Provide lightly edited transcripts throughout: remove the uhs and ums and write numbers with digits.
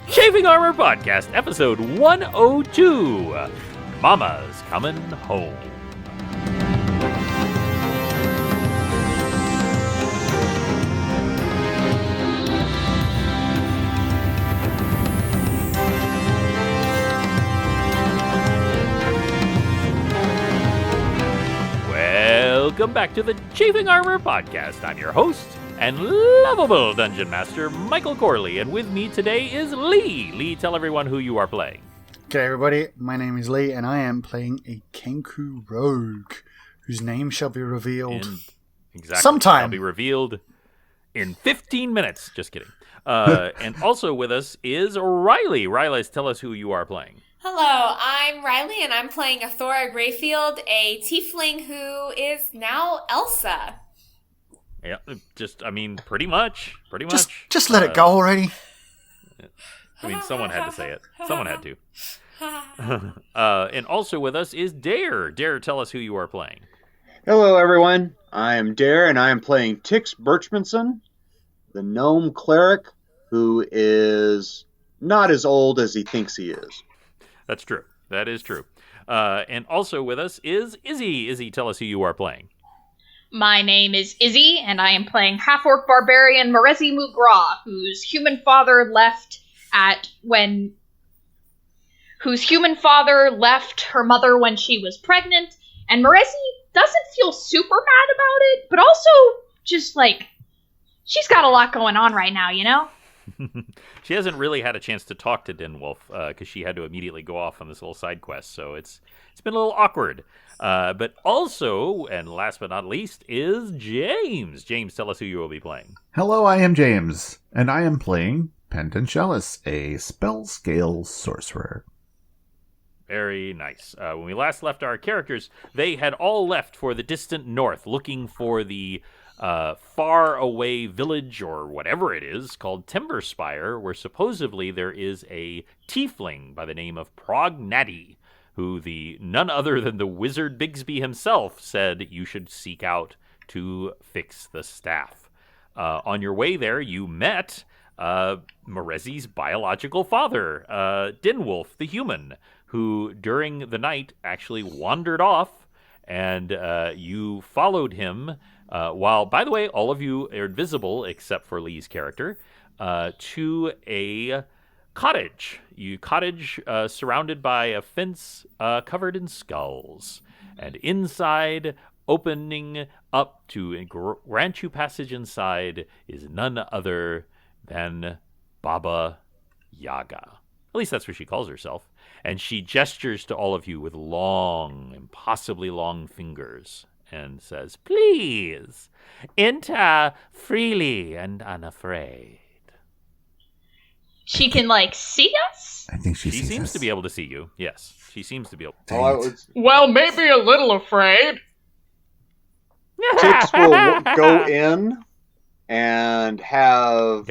Chafing Armor Podcast, episode 102. Mama's Coming Home. Welcome back to the Chafing Armor Podcast. I'm your host and lovable Dungeon Master, Michael Corley, and with me today is Lee. Lee, tell everyone who you are playing. G'day everybody, my name is Lee, and I am playing a Kenku Rogue, whose name shall be revealed sometime. Shall be revealed in 15 minutes. Just kidding. And also with us is Riley. Riley, tell us who you are playing. Hello, I'm Riley, and I'm playing Athora Greyfield, a tiefling who is now Elsa. Yeah, pretty much. Just let it go already. I mean, someone had to say it. Someone had to. And also with us is Dare. Dare, tell us who you are playing. Hello, everyone. I am Dare, and I am playing Tix Birchmanson, the gnome cleric who is not as old as he thinks he is. That's true. That is true. And also with us is Izzy. Izzy, tell us who you are playing. My name is Izzy, and I am playing half-orc barbarian Marezi Mugra, whose human father left her mother when she was pregnant, and Marezi doesn't feel super mad about it, but also just, she's got a lot going on right now, you know? She hasn't really had a chance to talk to Dinwolf because she had to immediately go off on this little side quest, so it's been a little awkward. But also, and last but not least, is James. James, tell us who you will be playing. Hello, I am James, and I am playing Pentancellis, a spell scale sorcerer. Very nice. When we last left our characters, they had all left for the distant north, looking for the far away village or whatever it is called Timberspire, where supposedly there is a tiefling by the name of Prognati, who none other than the wizard Bigsby himself said you should seek out to fix the staff. On your way there, you met Marezi's biological father, Dinwolf the human, who during the night actually wandered off, and you followed him. While, by the way, all of you are invisible except for Lee's character, to a cottage. Surrounded by a fence covered in skulls. And inside, opening up to grant you passage inside, is none other than Baba Yaga. At least that's what she calls herself. And she gestures to all of you with long, impossibly long fingers, and says, "Please, enter freely and unafraid." She can, see us? I think she seems us. to be able to see you. Yes, she seems to be able to. Well, maybe a little afraid. Tix will go in and have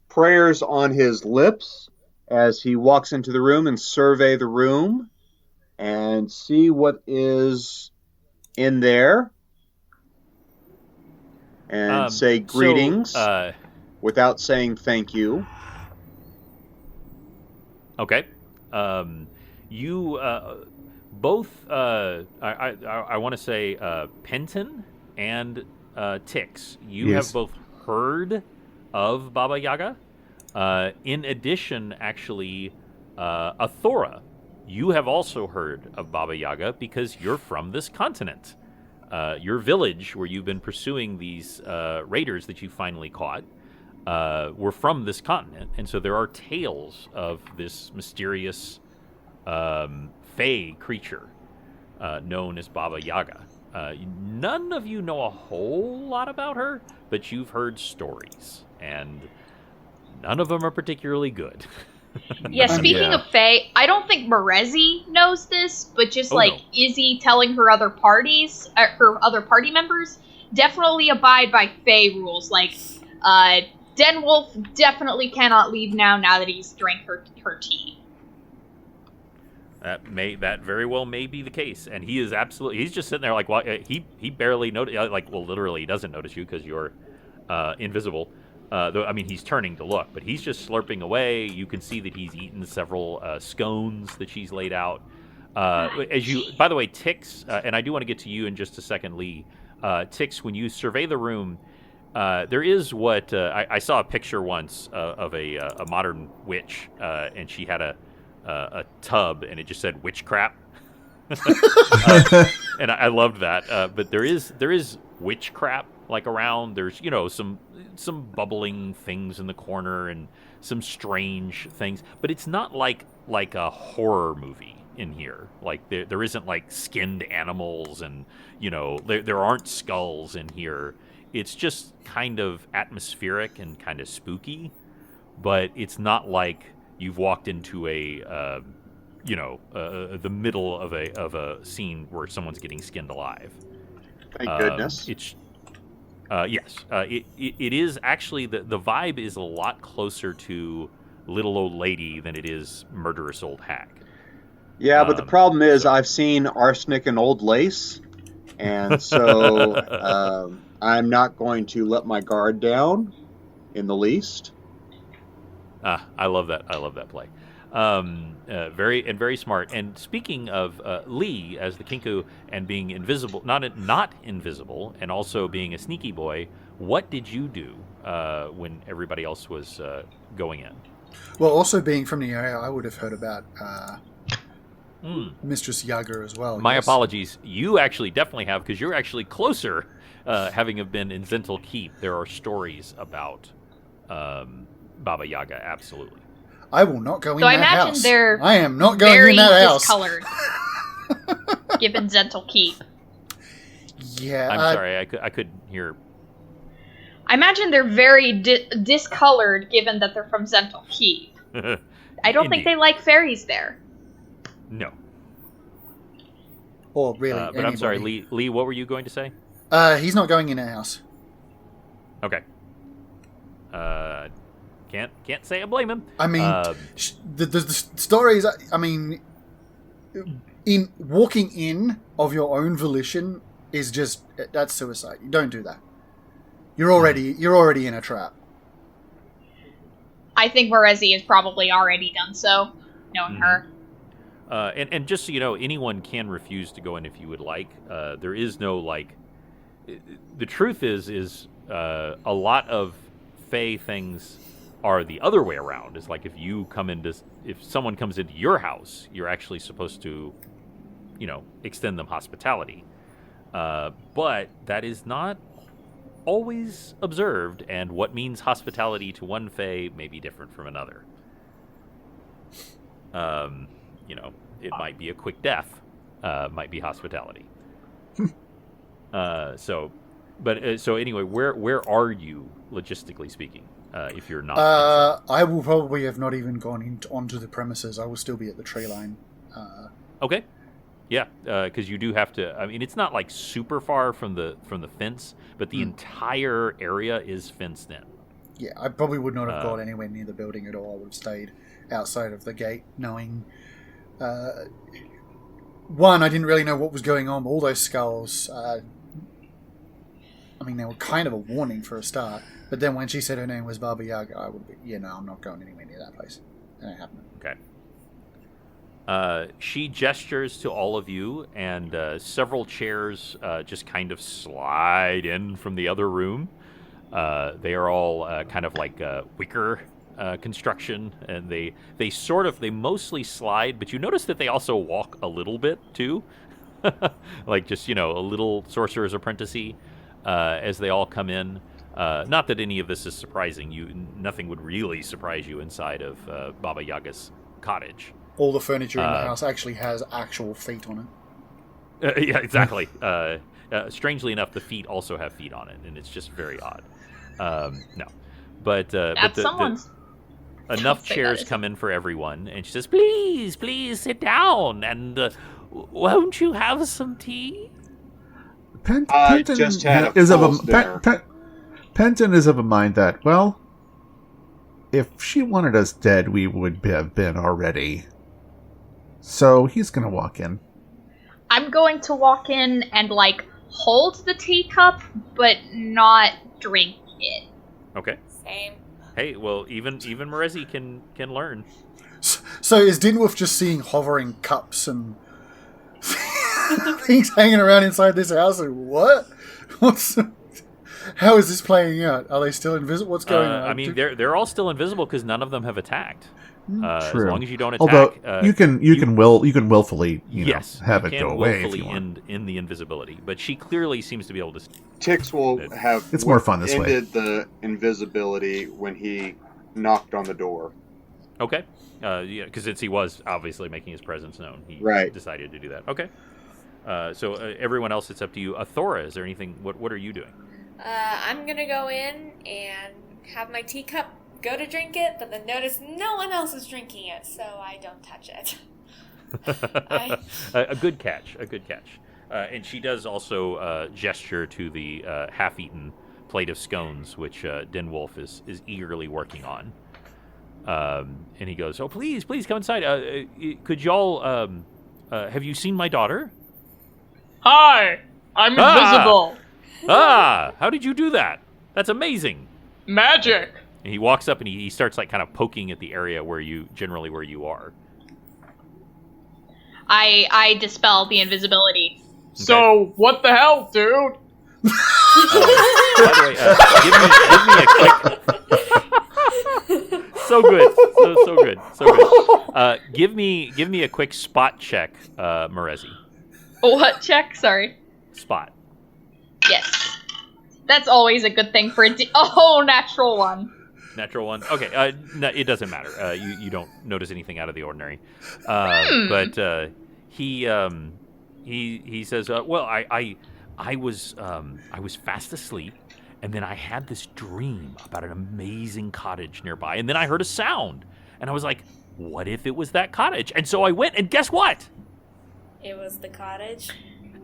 prayers on his lips as he walks into the room and survey the room and see what is in there and say greetings without saying thank you. Okay. You both, I want to say Penton and Tix, you have both heard of Baba Yaga. In addition, actually, Athora, you have also heard of Baba Yaga because you're from this continent. Your village, where you've been pursuing these raiders that you finally caught, were from this continent. And so there are tales of this mysterious fey creature known as Baba Yaga. None of you know a whole lot about her, but you've heard stories. And none of them are particularly good. Yeah, speaking of Fae, I don't think Marezi knows this, but just Izzy telling her other party members, definitely abide by Fae rules. Denwolf definitely cannot leave now that he's drank her tea. That very well may be the case, and he is he's just sitting there he barely notice, literally he doesn't notice you because you're invisible. Though, I mean, he's turning to look, but he's just slurping away. You can see that he's eaten several scones that she's laid out. By the way, Tix, and I do want to get to you in just a second, Lee. Tix, when you survey the room, there is what I saw a picture once of a modern witch, and she had a tub, and it just said witch crap. And I loved that. But there is witch crap like around. There's some bubbling things in the corner and some strange things, but it's not like a horror movie in here. Like there isn't like skinned animals and there aren't skulls in here. It's just kind of atmospheric and kind of spooky, but it's not like you've walked into the middle of a scene where someone's getting skinned alive. Thank goodness. Yes. It is actually the vibe is a lot closer to Little Old Lady than it is Murderous Old Hag. Yeah, but the problem is I've seen Arsenic and Old Lace, and so I'm not going to let my guard down in the least. I love that. I love that play. Very smart. And speaking of Lee as the Kinku and being invisible, not invisible, and also being a sneaky boy, what did you do when everybody else was going in? Well, also being from the area, I would have heard about Mistress Yaga as well. My apologies. You actually definitely have, because you're actually closer, having been in Zental Keep. There are stories about Baba Yaga, absolutely. I will not go in so that house. So I imagine they're I am not going in that house. Discolored, given Zental Keep. Yeah. I'm sorry, I couldn't hear. I imagine they're very discolored, given that they're from Zental Keep. I don't think they like fairies there. No. Or really, but anybody. I'm sorry, Lee, what were you going to say? He's not going in that house. Okay. Can't say I blame him. I mean, the stories. I mean, in walking in of your own volition is that's suicide. You don't do that. You're already in a trap. I think Morezi has probably already done so, knowing her. And just so you know, anyone can refuse to go in if you would like. There is no the truth is a lot of Fae things are the other way around. It's like if someone comes into your house, you're actually supposed to, extend them hospitality. But that is not always observed, and what means hospitality to one Fae may be different from another. It might be a quick death, might be hospitality. So anyway, where are you logistically speaking? If you're not, I will probably have not even gone onto the premises. I will still be at the tree line. Okay, yeah, because you do have to. I mean, it's not like super far from the fence, but the entire area is fenced in. Yeah, I probably would not have gone anywhere near the building at all. I would have stayed outside of the gate, knowing. One, I didn't really know what was going on. But all those skulls. I mean, they were kind of a warning for a start. But then when she said her name was Baba Yaga, I would be, I'm not going anywhere near that place. That ain't happening. Okay. She gestures to all of you, and several chairs just kind of slide in from the other room. They are all kind of like wicker construction, and they mostly slide, but you notice that they also walk a little bit too. Like just, a little sorcerer's apprentice-y as they all come in. Not that any of this is surprising. Nothing would really surprise you inside of Baba Yaga's cottage. All the furniture in the house actually has actual feet on it. Yeah, exactly. Strangely enough, the feet also have feet on it, and it's just very odd. No. But enough chairs come in for everyone, and she says, please sit down, and won't you have some tea? Penton just had a Penton is of a mind that, well, if she wanted us dead, we would have been already. So he's going to walk in. I'm going to walk in and, hold the teacup, but not drink it. Okay. Same. Hey, well, even Merezi can learn. So is Dinwolf just seeing hovering cups and things hanging around inside this house? And what? How is this playing out? Are they still invisible? What's going on? I mean, they're all still invisible because none of them have attacked. True. As long as you don't attack, although you can willfully have it go away if you want. In the invisibility, but she clearly seems to be able to. Tix will have. It's more fun this way. Ended the invisibility when he knocked on the door. Okay. Yeah, because since he was obviously making his presence known, he decided to do that. Okay. So everyone else, it's up to you. Thora, is there anything? What are you doing? I'm gonna go in and have my teacup, go to drink it, but then notice no one else is drinking it, so I don't touch it. A good catch. And she does also gesture to the half-eaten plate of scones, which Dinwolf is eagerly working on. And he goes, "Oh, please come inside. Could y'all have you seen my daughter?" Hi, I'm invisible. How did you do that? That's amazing. Magic. And he walks up and he starts like kind of poking at the area where you are. I dispel the invisibility. Okay. So what the hell, dude? By the way, give me a quick. So good, so good. Give me a quick spot check, Merezi. What check? Sorry. Spot. Yes. That's always a good thing for natural one. Natural one. Okay. No, it doesn't matter. You don't notice anything out of the ordinary. But he says, well, I was fast asleep, and then I had this dream about an amazing cottage nearby, and then I heard a sound, and I was like, what if it was that cottage? And so I went, and guess what? It was the cottage.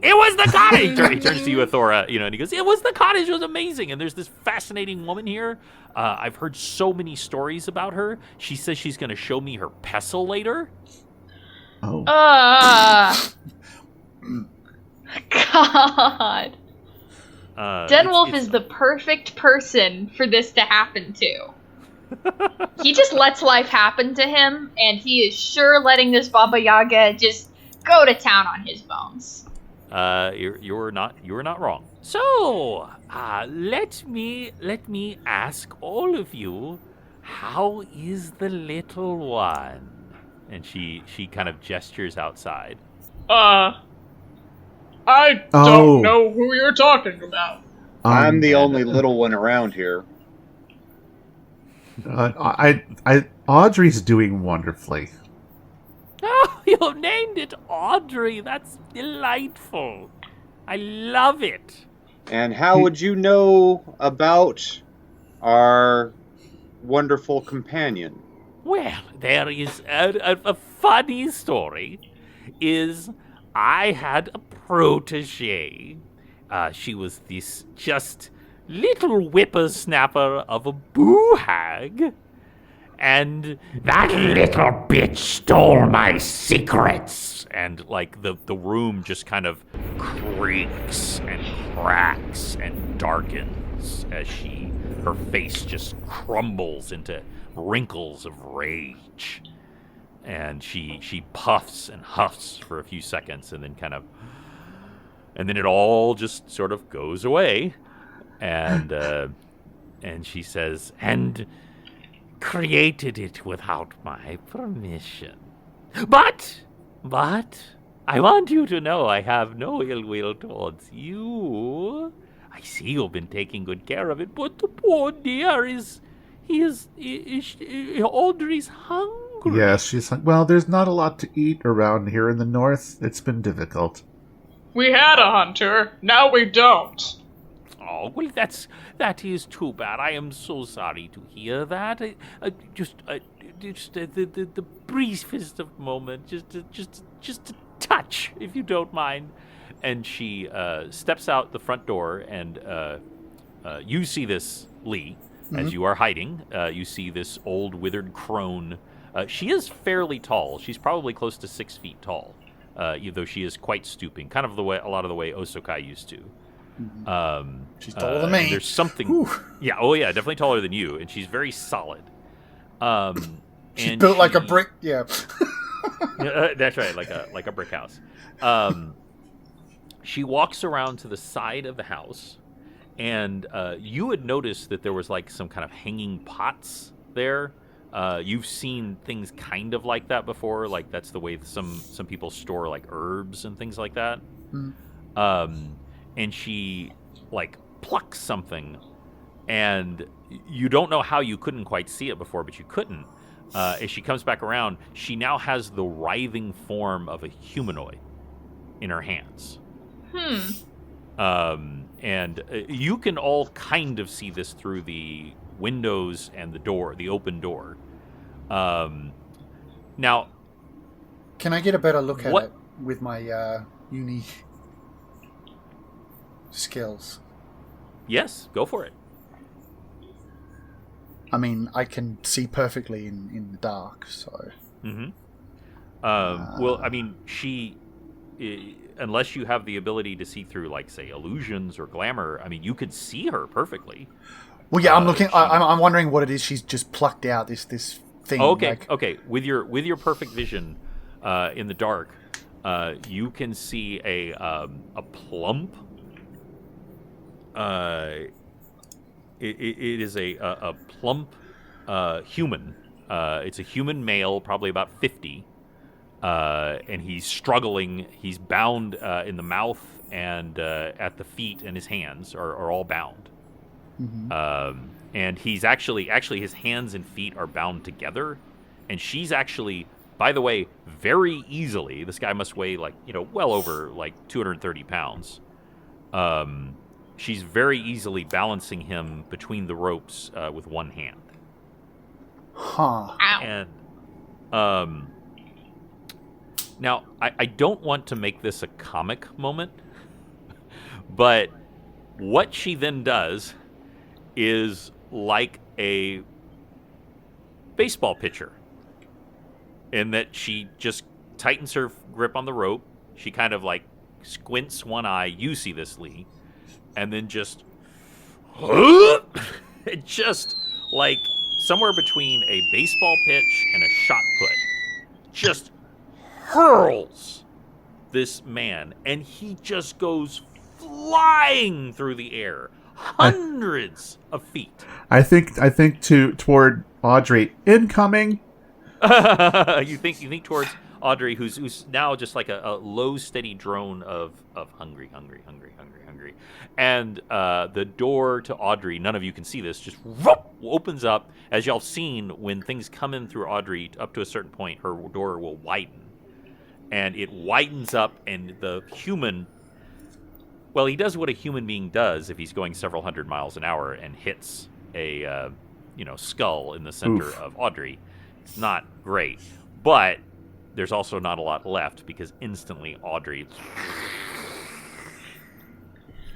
It was the cottage! He turns to you, Thora, and he goes, it was the cottage, it was amazing, and there's this fascinating woman here. I've heard so many stories about her. She says she's going to show me her pestle later. Oh. God. Dinwolf is the perfect person for this to happen to. He just lets life happen to him, and he is sure letting this Baba Yaga just go to town on his bones. You're not wrong. So, let me ask all of you, how is the little one? And she kind of gestures outside. I don't know who you're talking about. I'm the only little one around here. Audrey's doing wonderfully. Oh, you named it Audrey. That's delightful. I love it. And how would you know about our wonderful companion? Well, there is a funny story. I had a protege. She was this just little whippersnapper of a boo hag. And that little bitch stole my secrets. And like the room just kind of creaks and cracks and darkens as her face just crumbles into wrinkles of rage. And she puffs and huffs for a few seconds and then it all just sort of goes away. And she says, and created it without my permission. But I want you to know I have no ill will towards you. I see you've been taking good care of it, but the poor dear Audrey's hungry. Yes, she's well, there's not a lot to eat around here in the north. It's been difficult. We had a hunter, now we don't. Oh, well, that is too bad. I am so sorry to hear that. Just the briefest of moment, just a touch, if you don't mind. And she steps out the front door, and you see this, Lee, as you are hiding. You see this old withered crone. She is fairly tall. She's probably close to 6 feet tall, though she is quite stooping, kind of a lot of the way Osokai used to. She's taller than me. There's something. Whew. Yeah. Oh yeah. Definitely taller than you, and she's very solid. She's built like a brick. Yeah. That's right, like a brick house. She walks around to the side of the house, and you had noticed that there was like some kind of hanging pots there. You've seen things kind of like that before. Like that's the way some people store like herbs and things like that. And she like plucks something, and you don't know how you couldn't quite see it before, but you couldn't. As she comes back around, she now has the writhing form of a humanoid in her hands. And you can all kind of see this through the windows and the door, the open door. Now, can I get a better look at it with my unique skills? Yes, go for it. I mean, I can see perfectly in the dark, so... Well, I mean, she... unless you have the ability to see through, like, say, illusions or glamour, I mean, you could see her perfectly. Well, yeah, I'm looking... I'm wondering what it is she's just plucked out, this thing. Okay, okay. With your perfect vision in the dark, you can see a plump... It is a plump human. It's a human male, probably about 50, and he's struggling. He's bound in the mouth and at the feet, and his hands are all bound. And he's actually his hands and feet are bound together, and she's actually, by the way, very easily. This guy must weigh well over 230 pounds. She's very easily balancing him between the ropes with one hand. Huh. And now I don't want to make this a comic moment, but what she then does is like a baseball pitcher, in that she just tightens her grip on the rope. She kind of like squints one eye. You see this, Lee. And then just like somewhere between a baseball pitch and a shot put, just hurls this man, and he just goes flying through the air, hundreds of feet. I think toward Audrey. Incoming. You think towards Audrey, who's now just like a low, steady drone of hungry. And the door to Audrey, none of you can see this, just opens up. As y'all seen, when things come in through Audrey up to a certain point, her door will widen. And it widens up, and the human... Well, he does what a human being does if he's going several hundred miles an hour and hits a skull in the center of Audrey. It's not great. But there's also not a lot left, because instantly Audrey...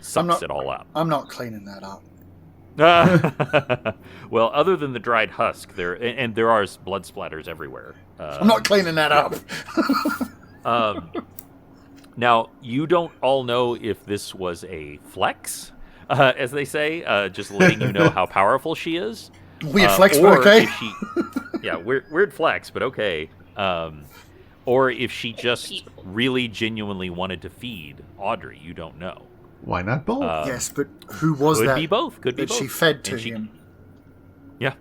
sucks it all up. I'm not cleaning that up. Well, other than the dried husk, there are blood splatters everywhere. I'm not cleaning that up. Now, you don't all know if this was a flex, as they say, just letting you know how powerful she is. Weird flex, but okay. Yeah, weird flex, but okay. Or if she just really genuinely wanted to feed Audrey, you don't know. Why not both? Yes, but who was that? Could be both. Could be both. She fed to him. Yeah.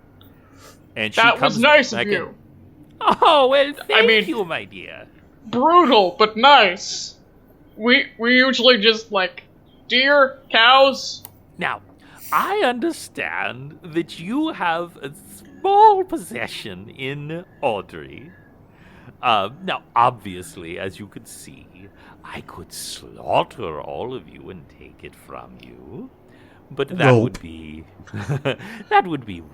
And that was nice of you. Oh, well, thank you, my dear. Brutal, but nice. We usually just deer, cows. Now, I understand that you have a small possession in Audrey. Now, obviously, as you could see, I could slaughter all of you and take it from you, but that would be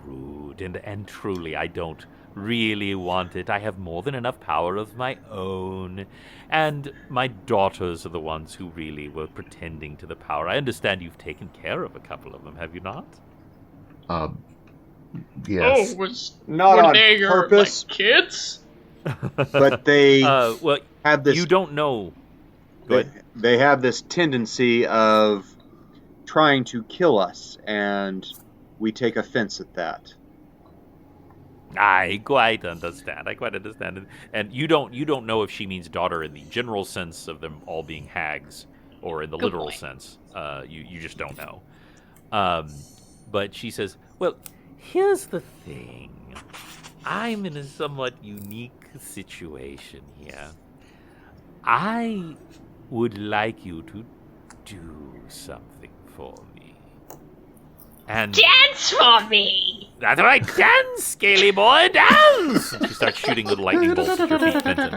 rude, and truly, I don't really want it. I have more than enough power of my own, and my daughters are the ones who really were pretending to the power. I understand you've taken care of a couple of them, have you not? Yes. Oh, was not were on they purpose, kids? But they have this. You don't know. They have this tendency of trying to kill us, and we take offense at that. I quite understand. And you don't know if she means daughter in the general sense of them all being hags, or in the literal sense. You just don't know. But she says, well, here's the thing. I'm in a somewhat unique situation here. I would like you to do something for me. And dance for me! That's right, dance, scaly boy, dance! And she starts shooting little lightning bolts at your feet, Benton.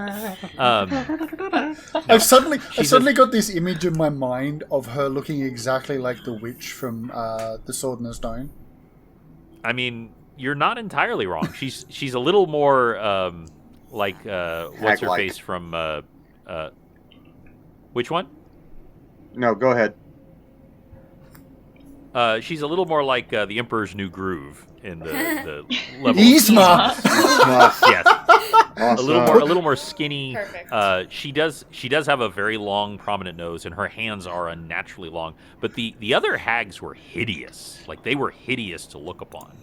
I've suddenly got this image in my mind of her looking exactly like the witch from The Sword in the Stone. I mean, you're not entirely wrong. She's a little more like what's her face from which one? No, go ahead. She's a little more like the Emperor's New Groove in the level. Yzma! Yes. Awesome. A little more skinny. Perfect. She does have a very long, prominent nose, and her hands are unnaturally long. But the other hags were hideous. Like, they were hideous to look upon.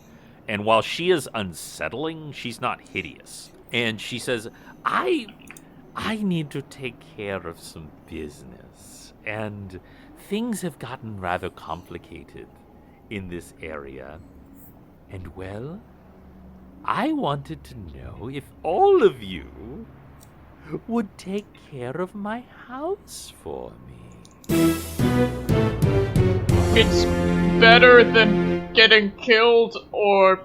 And while she is unsettling, she's not hideous. And she says, I need to take care of some business, and things have gotten rather complicated in this area. And, well, I wanted to know if all of you would take care of my house for me. It's better than getting killed or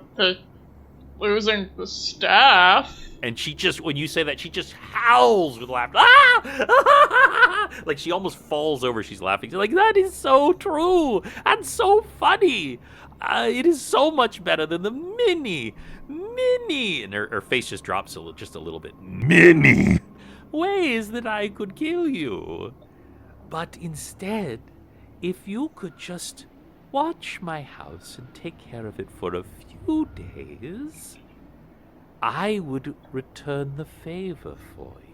losing the staff. And she just, when you say that, she just howls with laughter. Ah! Like she almost falls over. She's laughing. She's like, that is so true and so funny. It is so much better than the many. And her face just drops just a little bit. Many ways that I could kill you. But instead, if you could just watch my house and take care of it for a few days, I would return the favor for you.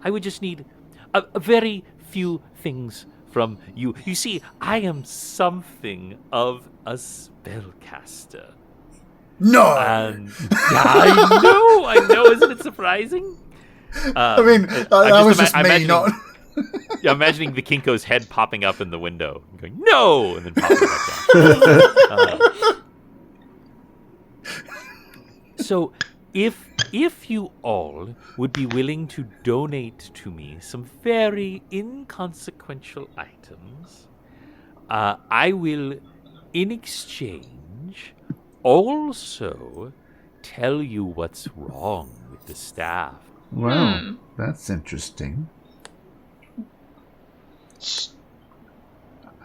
I would just need a very few things from you. You see, I am something of a spellcaster. No! And I know, isn't it surprising? I mean, that was just me, not... I'm imagining the Kinko's head popping up in the window and going, no! And then popping back down. So, if you all would be willing to donate to me some very inconsequential items, I will, in exchange, also tell you what's wrong with the staff. Well, that's interesting.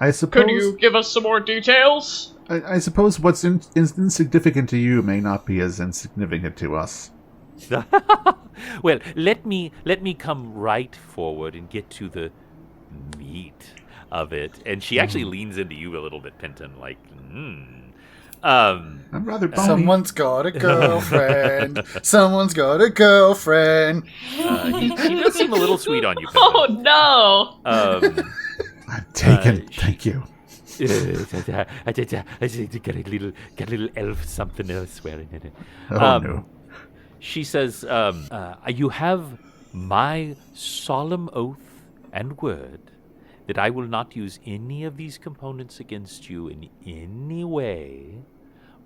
I suppose. Could you give us some more details? I suppose what's insignificant to you may not be as insignificant to us. Well, let me come right forward and get to the meat of it. And she actually leans into you a little bit, Penton, like, I'm rather bony. Someone's got a girlfriend. Someone's got a girlfriend. She does seem a little sweet on you, Penton. Oh no! I'm taken. Thank you. I got a little elf something else wearing in it. Oh no. She says, you have my solemn oath and word that I will not use any of these components against you in any way,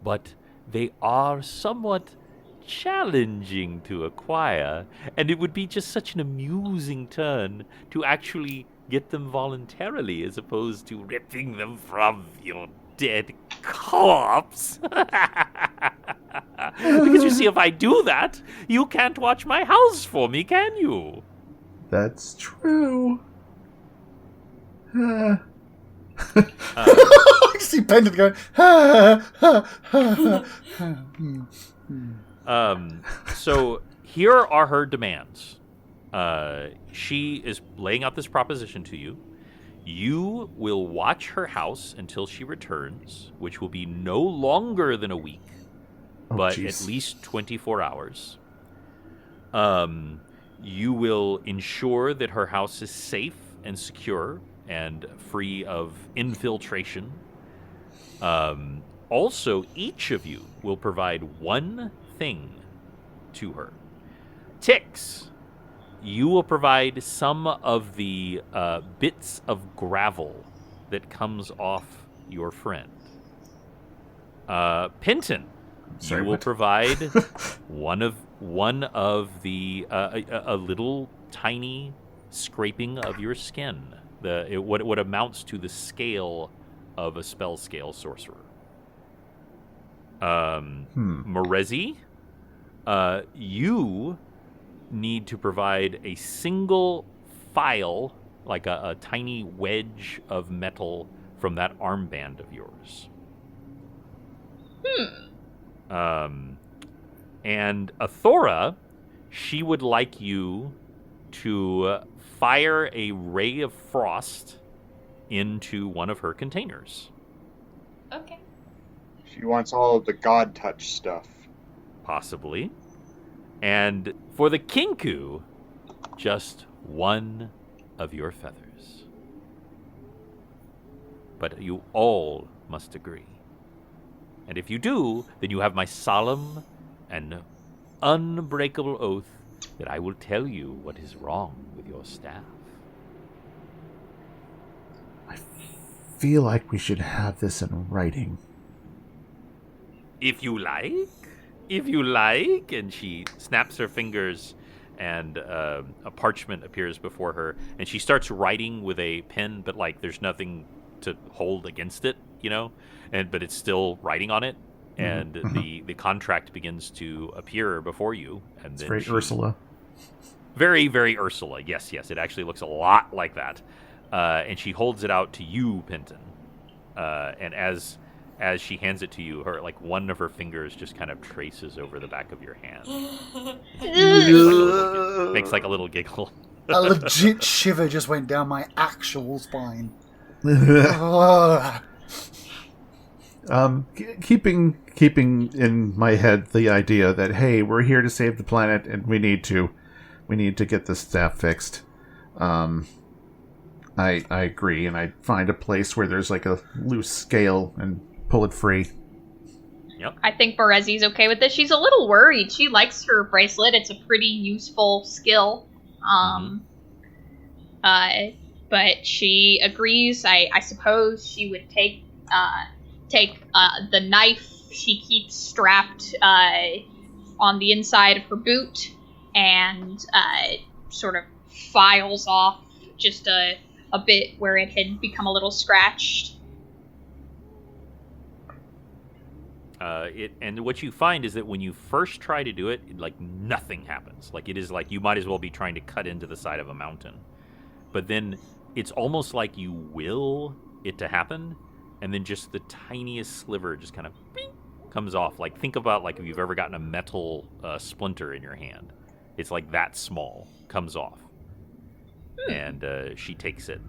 but they are somewhat challenging to acquire, and it would be just such an amusing turn to actually get them voluntarily as opposed to ripping them from your dead corpse. Because you see, if I do that, you can't watch my house for me, can you? That's true. I see Pendant going, So here are her demands. She is laying out this proposition to you. You will watch her house until she returns, which will be no longer than a week, but at least 24 hours. You will ensure that her house is safe and secure and free of infiltration. Also, each of you will provide one thing to her. Tix, you will provide some of the bits of gravel that comes off your friend. Pinton, Sorry, you will what? provide one of the a little tiny scraping of your skin. What amounts to the scale of a spell scale sorcerer. Morezi, you need to provide a single file, like a tiny wedge of metal from that armband of yours. And Athora, she would like you to fire a ray of frost into one of her containers. Okay. She wants all of the god touch stuff. Possibly. And for the Kinku, just one of your feathers. But you all must agree. And if you do, then you have my solemn and unbreakable oath that I will tell you what is wrong with your staff. I feel like we should have this in writing. If you like, and she snaps her fingers, and a parchment appears before her, and she starts writing with a pen, but like there's nothing to hold against it, but it's still writing on it, and the contract begins to appear before you, and It's then very Ursula. Very, very Ursula. Yes, it actually looks a lot like that, and she holds it out to you, Pinton, and as she hands it to you, one of her fingers just kind of traces over the back of your hand. Makes like a little giggle. A legit shiver just went down my actual spine. Keeping in my head the idea that, hey, we're here to save the planet and we need to get this staff fixed. I agree, and I find a place where there's like a loose scale and pull it free. Yep. I think Berezi's okay with this. She's a little worried. She likes her bracelet. It's a pretty useful skill. But she agrees. I suppose she would take the knife she keeps strapped on the inside of her boot and sort of files off just a bit where it had become a little scratched. And what you find is that when you first try to do it, nothing happens. It is like you might as well be trying to cut into the side of a mountain. But then it's almost like you will it to happen, and then just the tiniest sliver just kind of bing, comes off. Think about if you've ever gotten a metal splinter in your hand. It's like that small, comes off. And she takes it.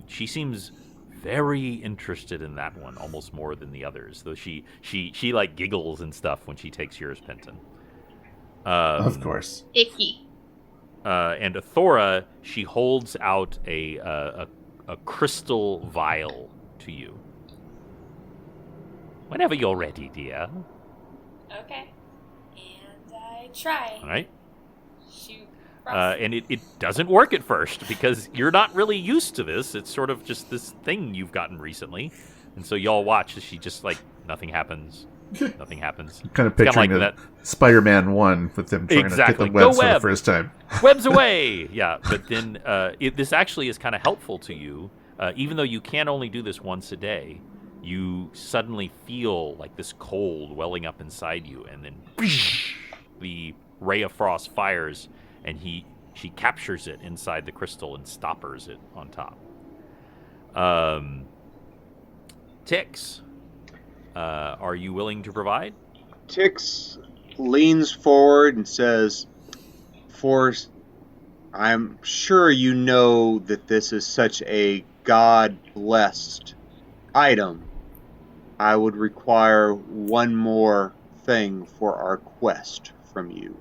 She seems very interested in that one, almost more than the others. Though she giggles and stuff when she takes yours, Penton. Of course. Icky. And Athora, she holds out a crystal vial to you. Whenever you're ready, dear. Okay. And I try. All right. Shoot. And it doesn't work at first because you're not really used to this. It's sort of just this thing you've gotten recently. And so y'all watch as she just nothing happens. Nothing happens. Kind of picturing that Spider-Man 1 with them trying to get the webs for the first time. Webs away! Yeah, but then this actually is kind of helpful to you. Even though you can only do this once a day, you suddenly feel this cold welling up inside you, and then the ray of frost fires, and she captures it inside the crystal and stoppers it on top. Tix, are you willing to provide? Tix leans forward and says, "Force, I'm sure you know that this is such a God-blessed item. I would require one more thing for our quest from you."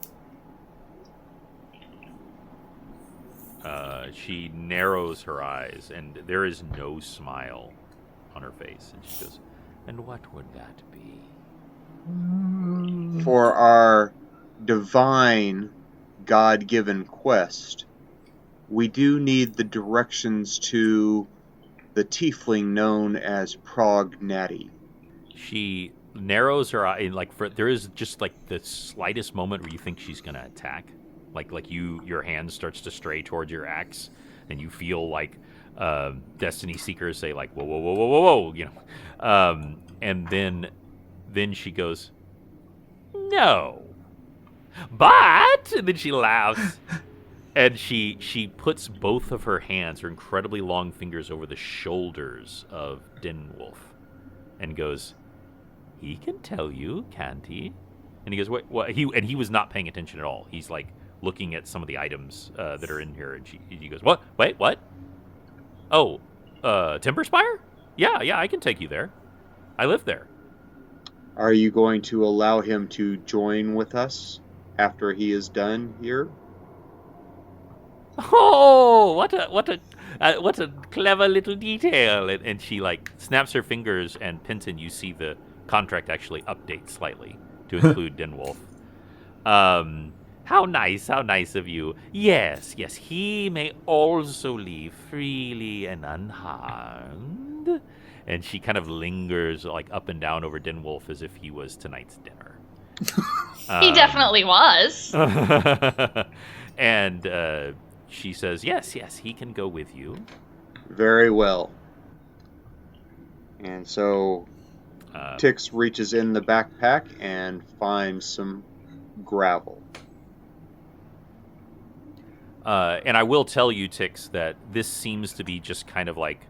She narrows her eyes, and there is no smile on her face. And she goes, "And what would that be?" For our divine, God-given quest, we do need the directions to the tiefling known as Prognati. She narrows her eye, there is just like the slightest moment where you think she's gonna attack, like your hand starts to stray towards your axe, and you feel like Destiny Seekers say like whoa, whoa, whoa, whoa, whoa, whoa, and then she goes, "No, but," and then she laughs. And she puts both of her hands, her incredibly long fingers, over the shoulders of Dinwolf, and goes, "He can tell you, can't he?" And he goes, "What?" He was not paying attention at all. He's like looking at some of the items that are in here, and he goes, "What? Wait, what? Oh, Timberspire? Yeah, I can take you there. I live there." Are you going to allow him to join with us after he is done here? Oh, what a clever little detail! And she like snaps her fingers, and Penton, you see the contract actually update slightly to include Dinwolf. How nice of you. Yes, he may also leave freely and unharmed. And she kind of lingers like up and down over Dinwolf as if he was tonight's dinner. He definitely was. And she says, yes, he can go with you. Very well. And so Tix reaches in the backpack and finds some gravel. And I will tell you, Tix, that this seems to be just kind of like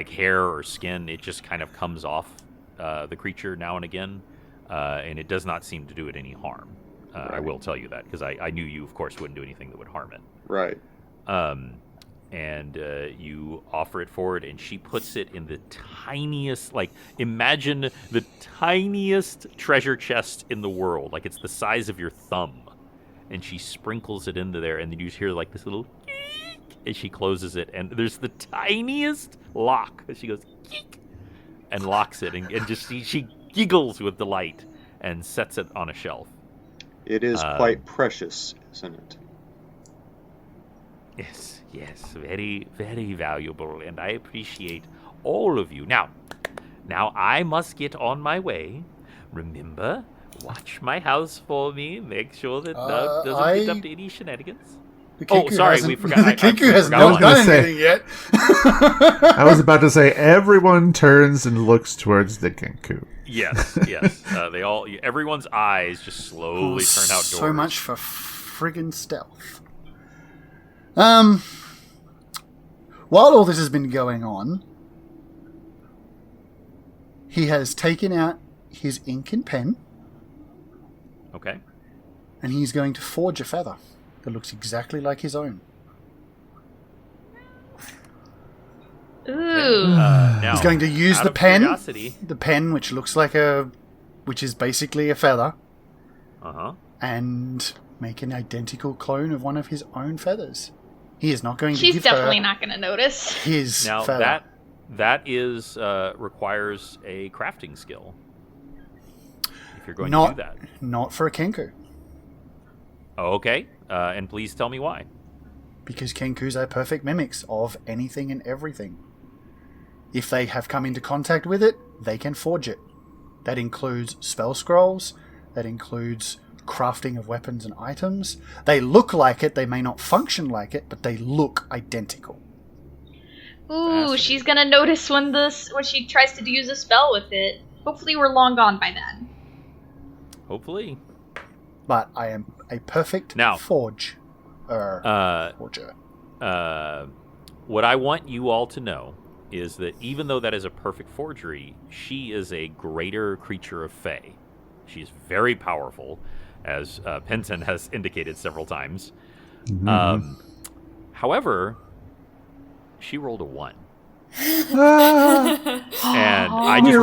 hair or skin. It just kind of comes off the creature now and again, and it does not seem to do it any harm. Right. I will tell you that, because I knew you, of course, wouldn't do anything that would harm it. Right. And you offer it forward, and she puts it in the tiniest, imagine the tiniest treasure chest in the world. Like, it's the size of your thumb. And she sprinkles it into there, and then you just hear, this little geek as she closes it, and there's the tiniest lock. She goes, geek, and locks it, and just she giggles with delight and sets it on a shelf. It is quite precious, isn't it? Yes, very, very valuable, and I appreciate all of you. Now I must get on my way. Remember, watch my house for me. Make sure that Doug doesn't get up to any shenanigans. Sorry, we forgot. The Kinku has not done anything yet. I was about to say, everyone turns and looks towards the Kinku. Yes. Everyone's eyes just slowly turn outdoors. So much for friggin' stealth. While all this has been going on, he has taken out his ink and pen. Okay. And he's going to forge a feather that looks exactly like his own. Ooh. Now, he's going to use the pen, curiosity. the pen which looks like which is basically a feather, and make an identical clone of one of his own feathers. He is not going to give her... She's definitely not going to notice. His feather. Now, that is requires a crafting skill. If you're going to do that. Not for a Kenku. Oh, okay. And please tell me why. Because Kenkus are perfect mimics of anything and everything. If they have come into contact with it, they can forge it. That includes spell scrolls. That includes crafting of weapons and items. They look like it. They may not function like it, but they look identical. Ooh, she's gonna notice when she tries to use a spell with it. Hopefully we're long gone by then. Hopefully. But I am a perfect forger. What I want you all to know is that even though that is a perfect forgery, she is a greater creature of Fae. She's very powerful, as Penton has indicated several times. Mm-hmm. However, she rolled a 1. And I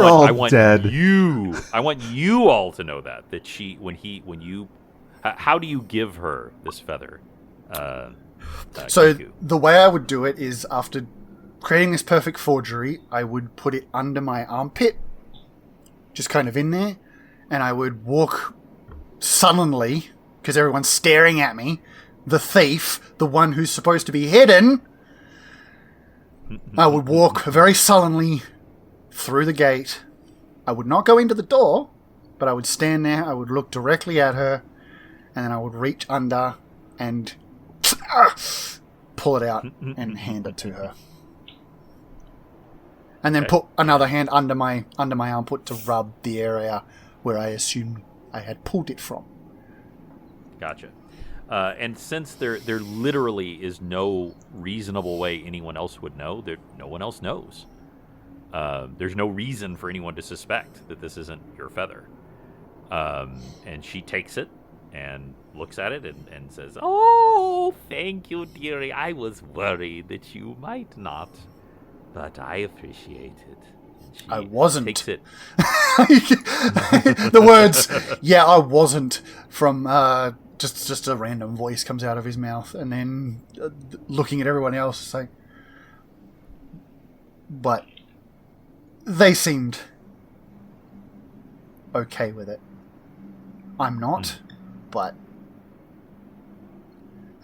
want you all to know that she, when you, how do you give her this feather? So Kingu. the way I would do it is, after creating this perfect forgery, I would put it under my armpit, just kind of in there, and I would walk sullenly, because everyone's staring at me, the thief, the one who's supposed to be hidden, I would walk very sullenly through the gate. I would not go into the door, but I would stand there, I would look directly at her, and then I would reach under and pull it out and hand it to her. And then put another hand under my armpit to rub the area where I assumed I had pulled it from. Gotcha. And since there literally is no reasonable way anyone else would know, no one else knows. There's no reason for anyone to suspect that this isn't your feather. And she takes it and looks at it and says, "Oh, thank you, dearie. I was worried that you might not, but I appreciate it." I wasn't. Takes it. The words, "Yeah, I wasn't," from just a random voice comes out of his mouth, and then looking at everyone else, it's like, but they seemed okay with it. I'm not, but...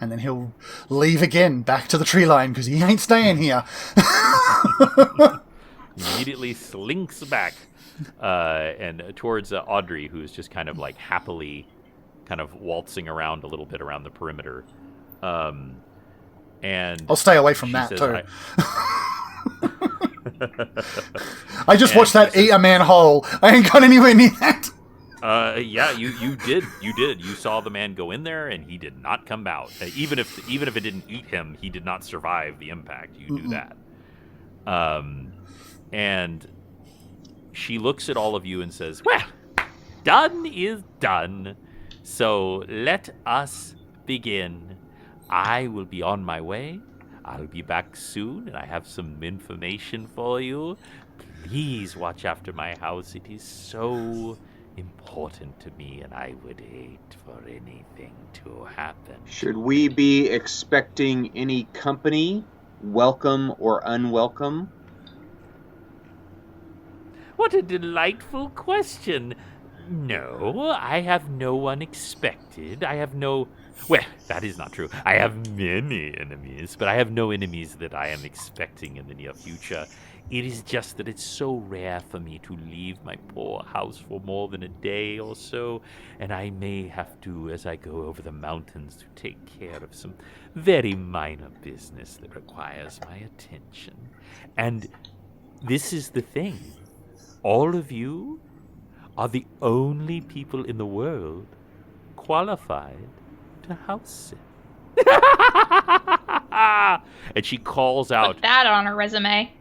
And then he'll leave again, back to the tree line, because he ain't staying here. Immediately slinks back and towards Audrey, who's just kind of like happily kind of waltzing around a little bit around the perimeter. And I'll stay away from that, says, too. I just watched that eat a man whole. I ain't got anywhere near that. Yeah, you did. You saw the man go in there, and he did not come out. Even if it didn't eat him, he did not survive the impact. You knew that. And she looks at all of you and says, "Well, done is done. So let us begin. I will be on my way. I'll be back soon, and I have some information for you. Please watch after my house. It is so important to me, and I would hate for anything to happen." Should we be expecting any company, welcome or unwelcome? What a delightful question. No, I have no one expected. I have no... Well, that is not true. I have many enemies, but I have no enemies that I am expecting in the near future. It is just that it's so rare for me to leave my poor house for more than a day or so, and I may have to, as I go over the mountains, to take care of some very minor business that requires my attention. And this is the thing. All of you are the only people in the world qualified to house sit. And she calls out, Put that on her resume.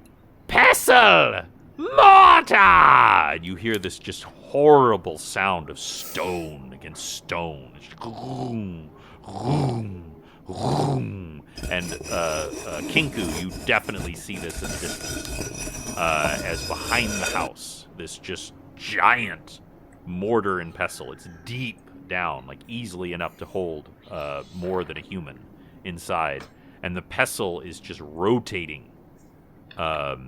"Pestle! Mortar!" And you hear this just horrible sound of stone against stone. It's just vroom, vroom, vroom. And Kingu, you definitely see this in the distance. As behind the house, this just giant mortar and pestle. It's deep down, like easily enough to hold more than a human inside. And the pestle is just rotating as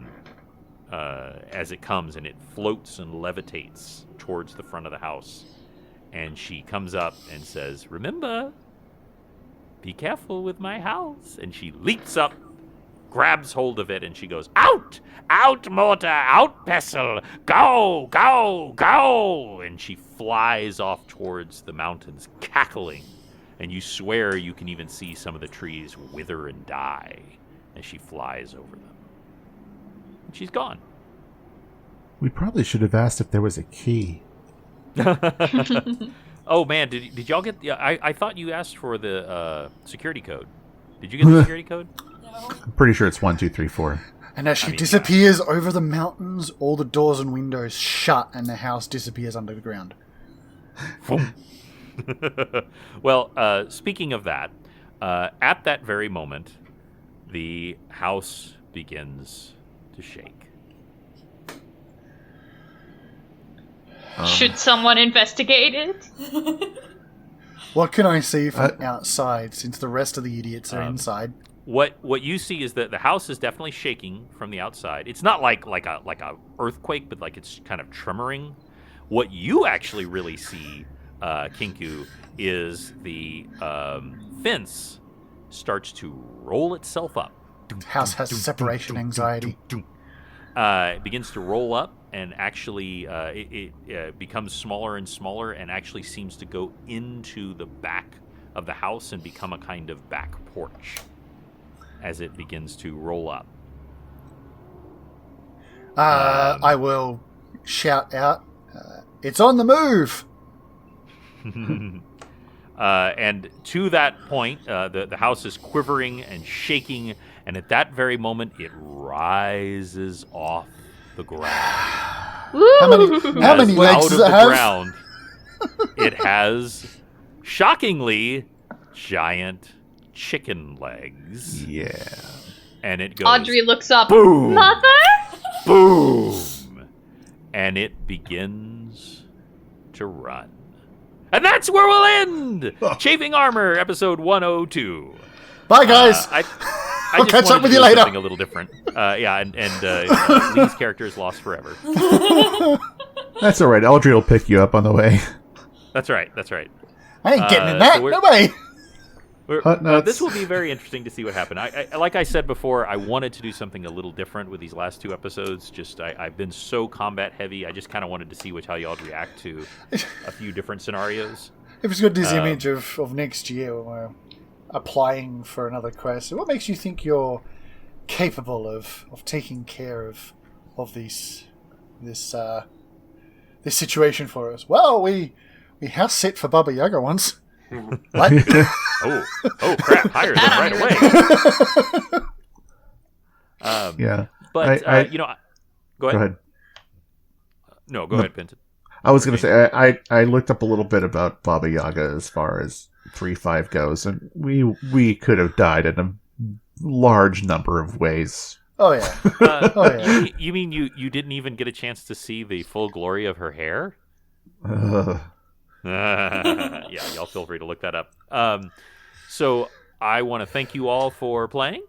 it comes, and it floats and levitates towards the front of the house. And she comes up and says, "Remember, be careful with my house." And she leaps up, grabs hold of it, and she goes, "Out! Out, mortar! Out, pestle! Go! Go! Go!" And she flies off towards the mountains, cackling. And you swear you can even see some of the trees wither and die as she flies over them. And she's gone. We probably should have asked if there was a key. Oh, man, did y'all get... I thought you asked for the security code. Did you get the security code? I'm pretty sure it's 1, 2, 3, 4. And as she disappears over the mountains, all the doors and windows shut and the house disappears under the ground. Well, speaking of that, at that very moment, the house begins to shake. Should someone investigate it? What can I see from outside, since the rest of the idiots are inside? What you see is that the house is definitely shaking from the outside. It's not like a earthquake, but like it's kind of tremoring. What you actually really see, Kinku, is the fence starts to roll itself up. The house has separation anxiety. It begins to roll up, and actually it becomes smaller and smaller, and actually seems to go into the back of the house and become a kind of back porch as it begins to roll up. I will shout out, it's on the move! And to that point, the house is quivering and shaking, and at that very moment, it rises off the ground. How many legs does it have? Ground, it has, shockingly, giant chicken legs. Yeah. And it goes... Audrey looks up. Boom! Mother? Boom! And it begins to run. And that's where we'll end! Chafing Armor, episode 102. Bye, guys! I I'll catch up with you later. Something a little different. Lee's character is lost forever. That's all right. Audrey will pick you up on the way. That's right. I ain't getting in that. No way. This will be very interesting to see what happened. Like I said before, I wanted to do something a little different with these last two episodes. I've been so combat heavy. I just kind of wanted to see how y'all react to a few different scenarios. If it's got this image of next year when we're applying for another quest, what makes you think you're capable of taking care of this situation for us? Well, we house sit for Baba Yaga once. What? oh crap! Hire them right away. Yeah, but go ahead. No, go ahead, Pinton. I was going to say I looked up a little bit about Baba Yaga as far as 3-5 goes, and we could have died in a large number of ways. Oh yeah. You mean you didn't even get a chance to see the full glory of her hair? Yeah, y'all feel free to look that up. So I want to thank you all for playing.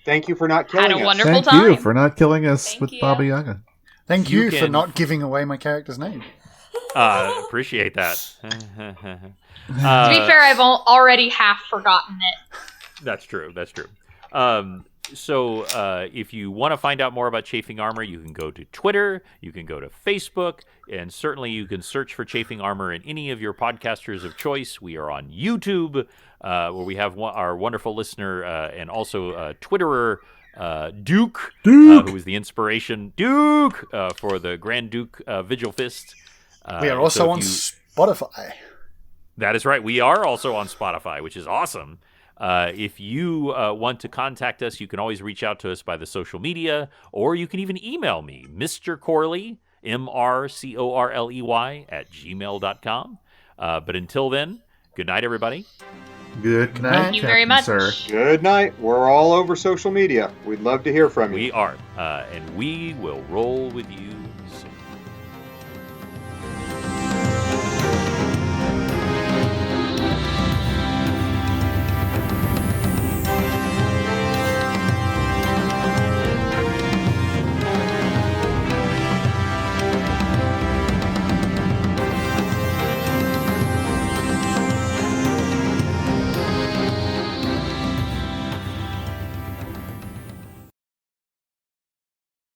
Thank you for not killing us. Had a wonderful time. Thank you for not killing us with Baba Yaga. Thank you for not giving away my character's name. Appreciate that. To be fair, I've already half forgotten it. That's true. So if you want to find out more about Chafing Armor, you can go to Twitter, you can go to Facebook, and certainly you can search for Chafing Armor in any of your podcasters of choice. We are on YouTube, where we have our wonderful listener and also Twitterer, Duke. Who is the inspiration, Duke, for the Grand Duke Vigil Fist. We are also on Spotify. That is right. We are also on Spotify, which is awesome. If you want to contact us, you can always reach out to us by the social media, or you can even email me, Mr. Corley, MrCorley, @gmail.com. But until then, good night, everybody. Good night. Thank you very much. Sir. Good night. We're all over social media. We'd love to hear from you. We are, and we will roll with you